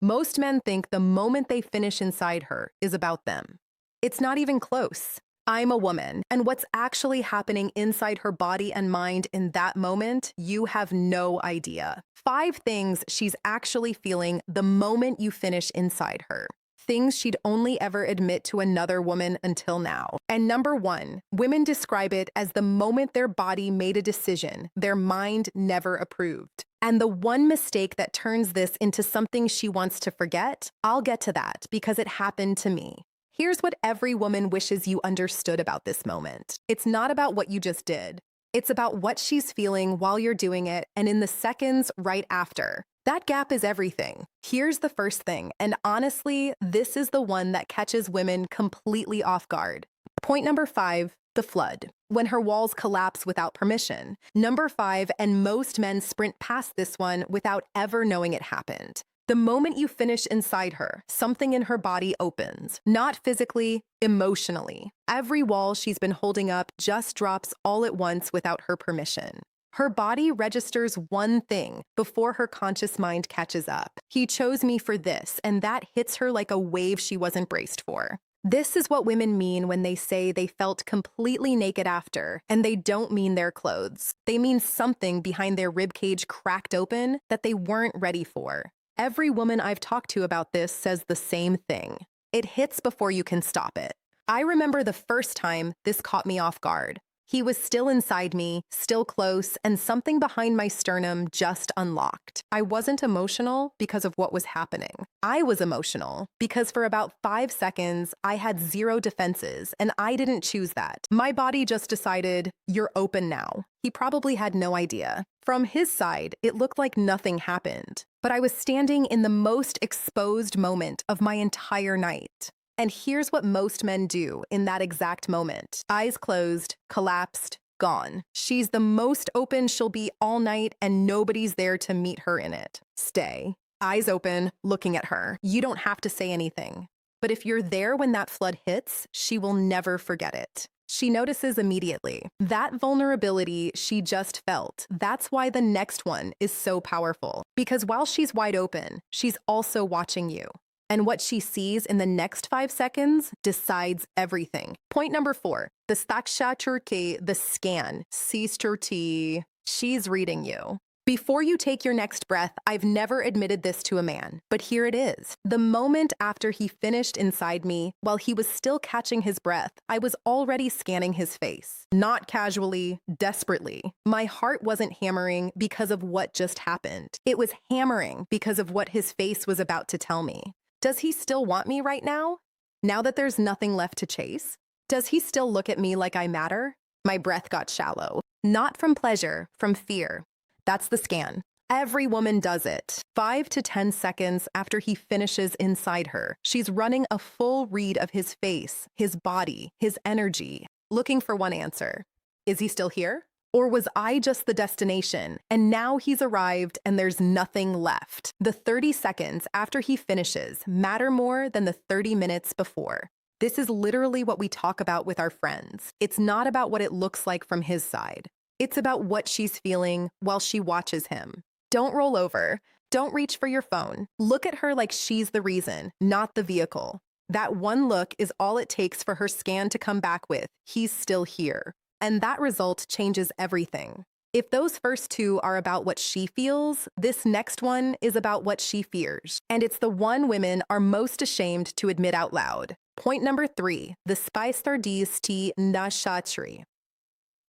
Most men think the moment they finish inside her is about them. It's not even close. I'm a woman, and what's actually happening inside her body and mind in that moment, you have no idea. 5 things she's actually feeling the moment you finish inside her. Things she'd only ever admit to another woman until now. And number 1, women describe it as the moment their body made a decision their mind never approved. And the one mistake that turns this into something she wants to forget, I'll get to that because it happened to me. Here's what every woman wishes you understood about this moment. It's not about what you just did. It's about what she's feeling while you're doing it and in the seconds right after. That gap is everything. Here's the first thing, and honestly, this is the one that catches women completely off guard. Point number 5, the flood. When her walls collapse without permission. Number 5, and most men sprint past this one without ever knowing it happened. The moment you finish inside her, something in her body opens. Not physically, emotionally. Every wall she's been holding up just drops all at once without her permission. Her body registers one thing before her conscious mind catches up. He chose me for this, and that hits her like a wave she wasn't braced for. This is what women mean when they say they felt completely naked after, and they don't mean their clothes. They mean something behind their ribcage cracked open that they weren't ready for. Every woman I've talked to about this says the same thing. It hits before you can stop it. I remember the first time this caught me off guard. He was still inside me, still close, and something behind my sternum just unlocked. I wasn't emotional because of what was happening. I was emotional because for about 5 seconds, I had 0 defenses, and I didn't choose that. My body just decided, you're open now. He probably had no idea. From his side, it looked like nothing happened, but I was standing in the most exposed moment of my entire night. And here's what most men do in that exact moment. Eyes closed, collapsed, gone. She's the most open she'll be all night, and nobody's there to meet her in it. Stay. Eyes open, looking at her. You don't have to say anything. But if you're there when that flood hits, she will never forget it. She notices immediately. That vulnerability she just felt, that's why the next one is so powerful. Because while she's wide open, she's also watching you. And what she sees in the next 5 seconds decides everything. Point number 4, the stakshaturke, the scan, sisturti. She's reading you. Before you take your next breath, I've never admitted this to a man, but here it is. The moment after he finished inside me, while he was still catching his breath, I was already scanning his face. Not casually, desperately. My heart wasn't hammering because of what just happened. It was hammering because of what his face was about to tell me. Does he still want me right now? Now that there's nothing left to chase? Does he still look at me like I matter? My breath got shallow. Not from pleasure, from fear. That's the scan. Every woman does it. 5 to 10 seconds after he finishes inside her, she's running a full read of his face, his body, his energy, looking for one answer. Is he still here? Or was I just the destination, and now he's arrived and there's nothing left? The 30 seconds after he finishes matter more than the 30 minutes before. This is literally what we talk about with our friends. It's not about what it looks like from his side. It's about what she's feeling while she watches him. Don't roll over. Don't reach for your phone. Look at her like she's the reason, not the vehicle. That one look is all it takes for her scan to come back with, he's still here. And that result changes everything. If those first 2 are about what she feels, this next one is about what she fears. And it's the one women are most ashamed to admit out loud. Point number 3, the spaistardisti nashatri.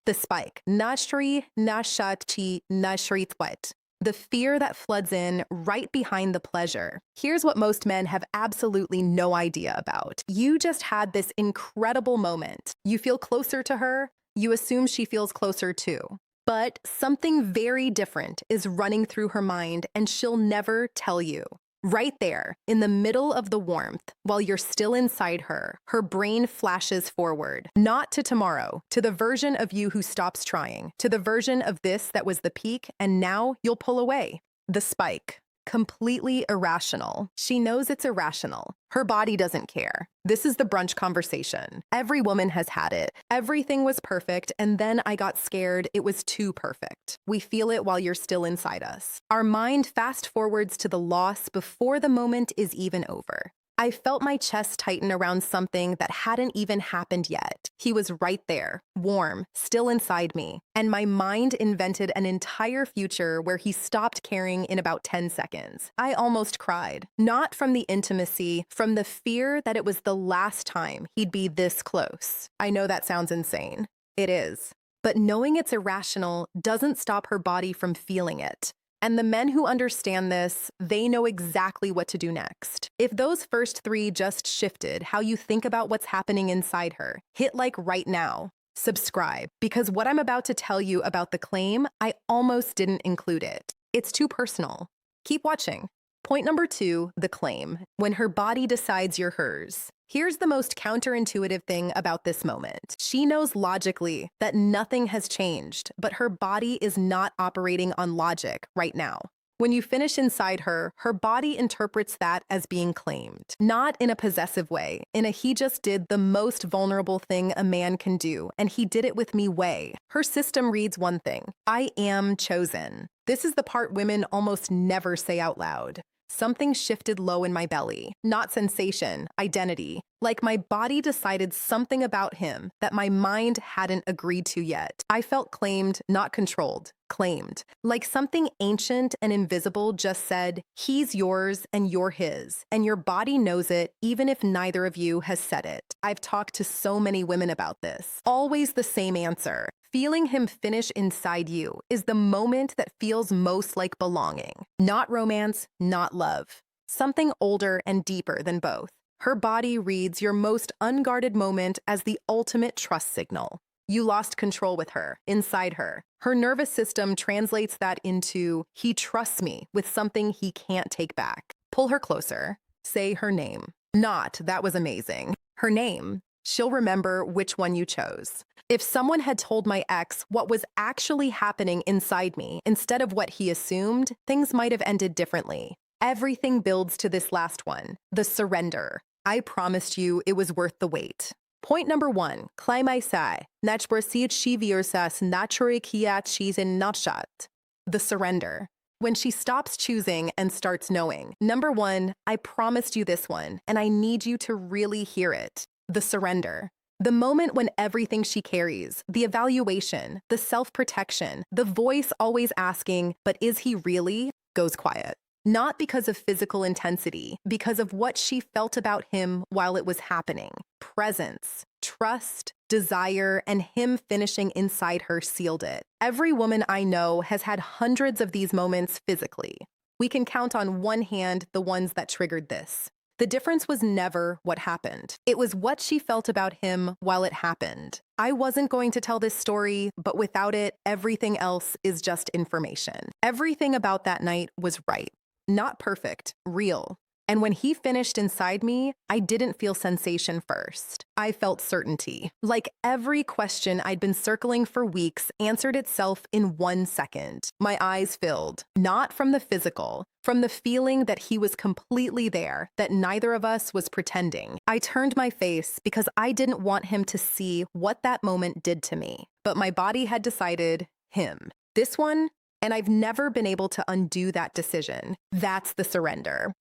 The spike. Nashri, nashati, nashritwet. The fear that floods in right behind the pleasure. Here's what most men have absolutely no idea about. You just had this incredible moment. You feel closer to her. You assume she feels closer too. But something very different is running through her mind, and she'll never tell you. Right there, in the middle of the warmth, while you're still inside her, her brain flashes forward. Not to tomorrow, to the version of you who stops trying, to the version of this that was the peak, and now you'll pull away. The spike. Completely irrational. She knows it's irrational. Her body doesn't care. This is the brunch conversation. Every woman has had it. Everything was perfect, and then I got scared. It was too perfect. We feel it while you're still inside us. Our mind fast forwards to the loss before the moment is even over. I felt my chest tighten around something that hadn't even happened yet. He was right there, warm, still inside me, and my mind invented an entire future where he stopped caring in about 10 seconds. I almost cried, not from the intimacy, from the fear that it was the last time he'd be this close. I know that sounds insane. It is. But knowing it's irrational doesn't stop her body from feeling it. And the men who understand this, they know exactly what to do next. If those first three just shifted how you think about what's happening inside her, hit like right now. Subscribe, because what I'm about to tell you about the claim, I almost didn't include it. It's too personal. Keep watching. Point number 2, the claim. When her body decides you're hers. Here's the most counterintuitive thing about this moment. She knows logically that nothing has changed, but her body is not operating on logic right now. When you finish inside her, her body interprets that as being claimed. Not in a possessive way, in a he just did the most vulnerable thing a man can do, and he did it with me way. Her system reads one thing: I am chosen. This is the part women almost never say out loud. Something shifted low in my belly. Not sensation, identity. Like my body decided something about him that my mind hadn't agreed to yet. I felt claimed, not controlled. Claimed. Like something ancient and invisible just said, he's yours and you're his. And your body knows it, even if neither of you has said it. I've talked to so many women about this. Always the same answer. Feeling him finish inside you is the moment that feels most like belonging. Not romance, not love. Something older and deeper than both. Her body reads your most unguarded moment as the ultimate trust signal. You lost control with her, inside her. Her nervous system translates that into, he trusts me with something he can't take back. Pull her closer. Say her name. Not, that was amazing. Her name. She'll remember which one you chose. If someone had told my ex what was actually happening inside me instead of what he assumed, things might have ended differently. Everything builds to this last one, the surrender. I promised you it was worth the wait. Point number 1, claimai sai, nachborsit shiviursas naturikiat she's in nutshot. The surrender. When she stops choosing and starts knowing. Number 1, I promised you this one, and I need you to really hear it. The surrender. The moment when everything she carries, the evaluation, the self-protection, the voice always asking, but is he really, goes quiet. Not because of physical intensity, because of what she felt about him while it was happening. Presence, trust, desire, and him finishing inside her sealed it. Every woman I know has had hundreds of these moments physically. We can count on one hand the ones that triggered this. The difference was never what happened. It was what she felt about him while it happened. I wasn't going to tell this story, but without it, everything else is just information. Everything about that night was right. Not perfect, real. And when he finished inside me, I didn't feel sensation first. I felt certainty. Like every question I'd been circling for weeks answered itself in 1 second. My eyes filled, not from the physical, from the feeling that he was completely there, that neither of us was pretending. I turned my face because I didn't want him to see what that moment did to me. But my body had decided, him. This one, and I've never been able to undo that decision. That's the surrender.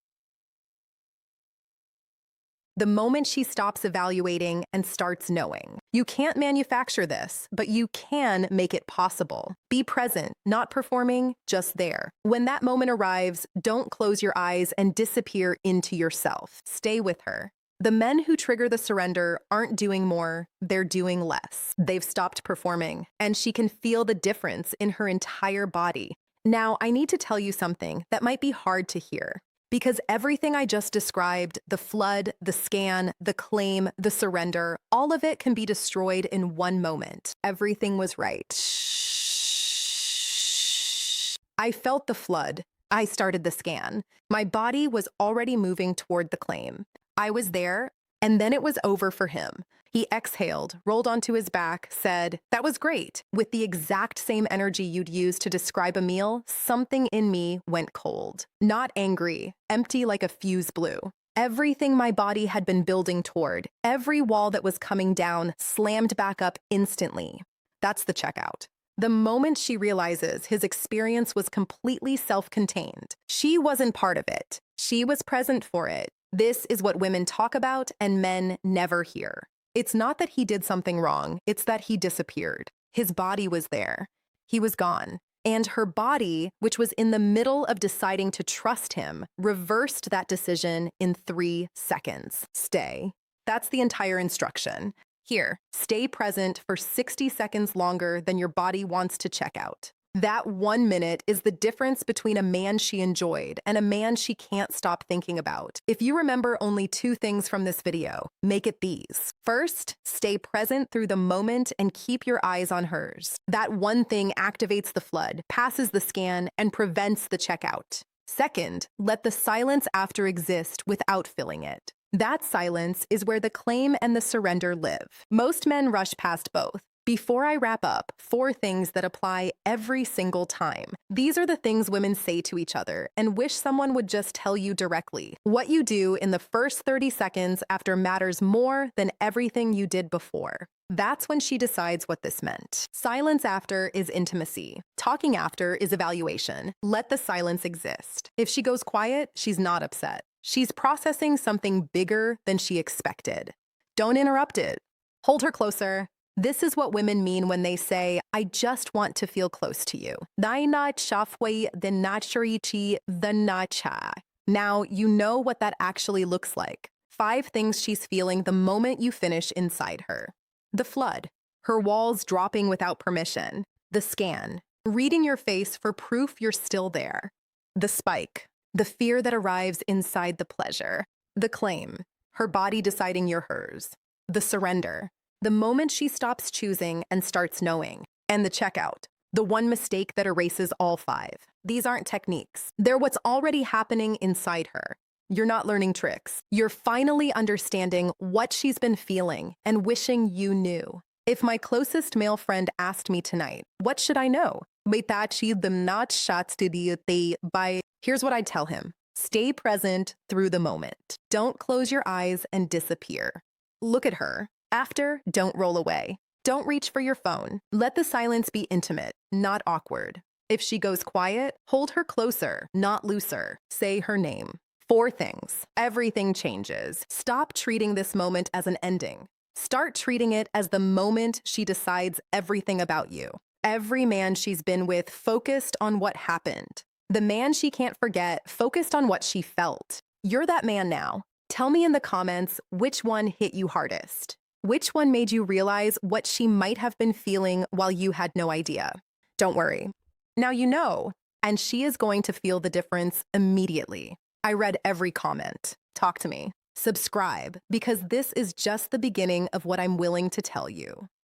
The moment she stops evaluating and starts knowing. You can't manufacture this, but you can make it possible. Be present, not performing, just there. When that moment arrives, don't close your eyes and disappear into yourself. Stay with her. The men who trigger the surrender aren't doing more, they're doing less. They've stopped performing, and she can feel the difference in her entire body. Now, I need to tell you something that might be hard to hear. Because everything I just described, the flood, the scan, the claim, the surrender, all of it can be destroyed in one moment. Everything was right. I felt the flood. I started the scan. My body was already moving toward the claim. I was there, and then it was over for him. He exhaled, rolled onto his back, said, "That was great." With the exact same energy you'd use to describe a meal, something in me went cold. Not angry, empty like a fuse blew. Everything my body had been building toward, every wall that was coming down, slammed back up instantly. That's the checkout. The moment she realizes his experience was completely self-contained, she wasn't part of it. She was present for it. This is what women talk about and men never hear. It's not that he did something wrong, it's that he disappeared. His body was there. He was gone. And her body, which was in the middle of deciding to trust him, reversed that decision in 3 seconds. Stay. That's the entire instruction. Here, stay present for 60 seconds longer than your body wants to check out. That 1 minute is the difference between a man she enjoyed and a man she can't stop thinking about. If you remember only 2 things from this video, make it these. First, stay present through the moment and keep your eyes on hers. That one thing activates the flood, passes the scan, and prevents the checkout. Second, let the silence after exist without filling it. That silence is where the claim and the surrender live. Most men rush past both. Before I wrap up, 4 things that apply every single time. These are the things women say to each other and wish someone would just tell you directly. What you do in the first 30 seconds after matters more than everything you did before. That's when she decides what this meant. Silence after is intimacy. Talking after is evaluation. Let the silence exist. If she goes quiet, she's not upset. She's processing something bigger than she expected. Don't interrupt it. Hold her closer. This is what women mean when they say, "I just want to feel close to you." Now you know what that actually looks like. 5 things she's feeling the moment you finish inside her. The flood, her walls dropping without permission. The scan, reading your face for proof you're still there. The spike, the fear that arrives inside the pleasure. The claim, her body deciding you're hers. The surrender, the moment she stops choosing and starts knowing. And the checkout, the one mistake that erases all 5. These aren't techniques. They're what's already happening inside her. You're not learning tricks. You're finally understanding what she's been feeling and wishing you knew. If my closest male friend asked me tonight, what should I know? Here's what I'd tell him. Stay present through the moment. Don't close your eyes and disappear. Look at her. After, don't roll away. Don't reach for your phone. Let the silence be intimate, not awkward. If she goes quiet, hold her closer, not looser. Say her name. 4 things. Everything changes. Stop treating this moment as an ending. Start treating it as the moment she decides everything about you. Every man she's been with focused on what happened. The man she can't forget focused on what she felt. You're that man now. Tell me in the comments which one hit you hardest. Which one made you realize what she might have been feeling while you had no idea? Don't worry. Now you know, and she is going to feel the difference immediately. I read every comment. Talk to me. Subscribe, because this is just the beginning of what I'm willing to tell you.